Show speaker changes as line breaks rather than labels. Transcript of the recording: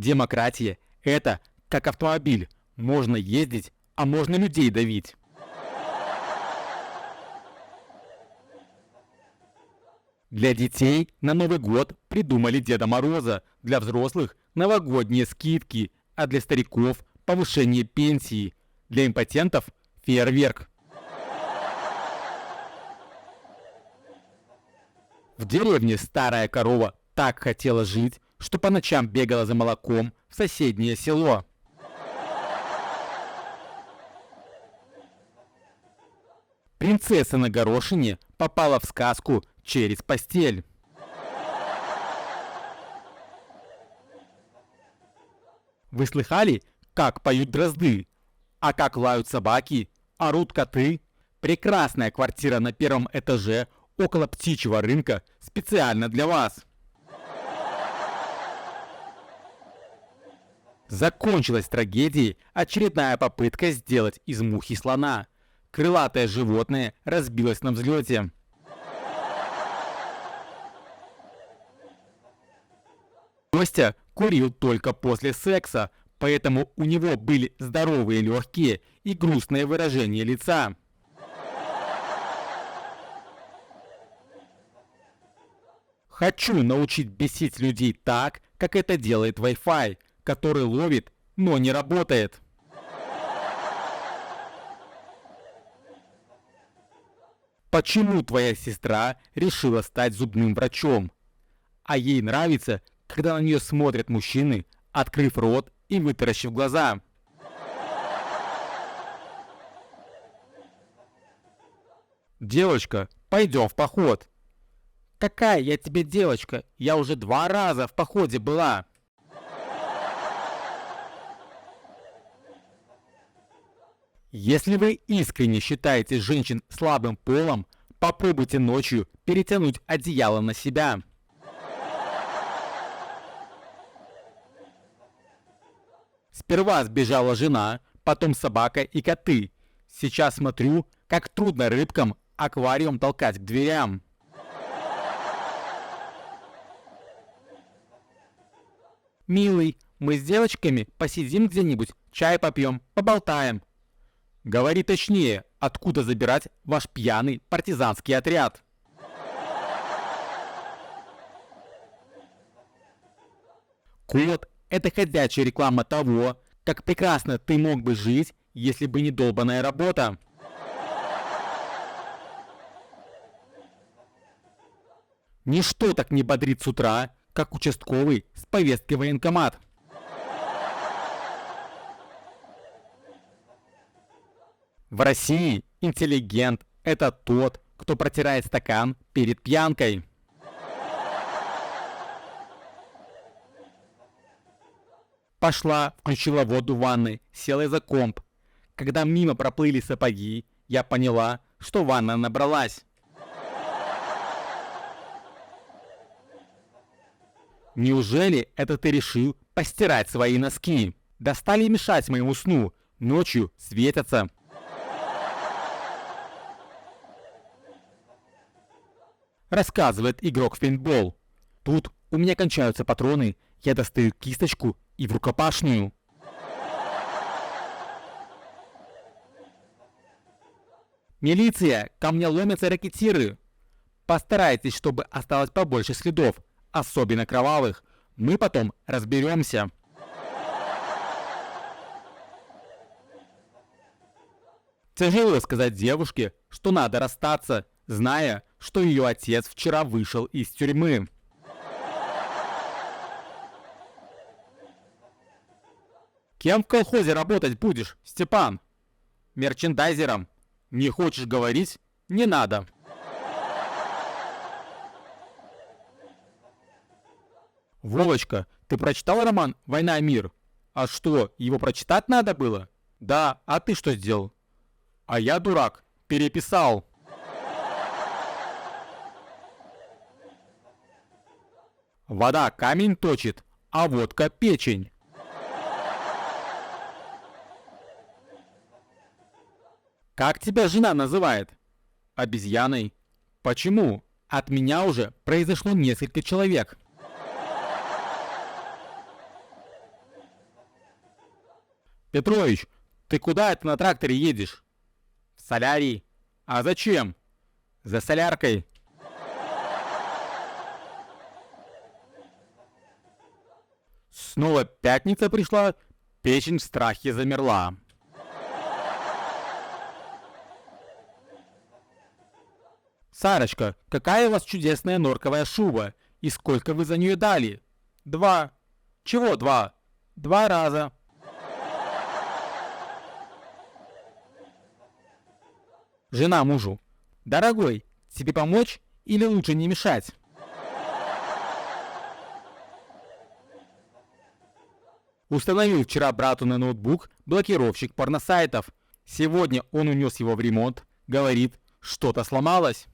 Демократия – это как автомобиль. Можно ездить, а можно людей давить. Для детей на Новый год придумали Деда Мороза, для взрослых – новогодние скидки, а для стариков – повышение пенсии, для импотентов – фейерверк. В деревне старая корова так хотела жить, что по ночам бегала за молоком в соседнее село. Принцесса на горошине попала в сказку через постель. Вы слыхали, как поют дрозды? А как лают собаки? Орут коты? Прекрасная квартира на первом этаже около птичьего рынка специально для вас. Закончилась трагедией очередная попытка сделать из мухи слона. Крылатое животное разбилось на взлете. Костя курил только после секса, поэтому у него были здоровые легкие и грустное выражение лица. Хочу научить бесить людей так, как это делает Wi-Fi, который ловит, но не работает. Почему твоя сестра решила стать зубным врачом? А ей нравится, когда на нее смотрят мужчины, открыв рот и вытаращив глаза. Девочка, пойдем в поход. Какая я тебе девочка? Я уже 2 раза в походе была. Если вы искренне считаете женщин слабым полом, попробуйте ночью перетянуть одеяло на себя. Сперва сбежала жена, потом собака и коты. Сейчас смотрю, как трудно рыбкам аквариум толкать к дверям. Милый, мы с девочками посидим где-нибудь, чай попьем, поболтаем. Говори точнее, откуда забирать ваш пьяный партизанский отряд? Кот – это ходячая реклама того, как прекрасно ты мог бы жить, если бы не долбаная работа. Ничто так не бодрит с утра, как участковый с повесткой в военкомат. В России интеллигент – это тот, кто протирает стакан перед пьянкой. Пошла, включила воду в ванной, села за комп. Когда мимо проплыли сапоги, я поняла, что ванна набралась. Неужели это ты решил постирать свои носки? Достали мешать моему сну, ночью светятся. Рассказывает игрок в пейнтбол. Тут у меня кончаются патроны, я достаю кисточку и в рукопашную. Милиция, ко мне ломятся ракетиры. Постарайтесь, чтобы осталось побольше следов, особенно кровавых. Мы потом разберемся. Тяжело сказать девушке, что надо расстаться, зная, что ее отец вчера вышел из тюрьмы. Кем в колхозе работать будешь, Степан? Мерчендайзером. Не хочешь говорить? Не надо. Вовочка, ты прочитал роман «Война и мир»? А что, его прочитать надо было? Да, а ты что сделал? А я, дурак, переписал. Вода камень точит, а водка печень. Как тебя жена называет? Обезьяной. Почему? От меня уже произошло несколько человек. Петрович, ты куда это на тракторе едешь? В солярий. А зачем? За соляркой. Снова пятница пришла, печень в страхе замерла. Сарочка, какая у вас чудесная норковая шуба, и сколько вы за нее дали? 2. Чего 2? 2 раза. Жена мужу. Дорогой, тебе помочь или лучше не мешать? Установил вчера брату на ноутбук блокировщик порносайтов. Сегодня он унес его в ремонт. Говорит, что-то сломалось.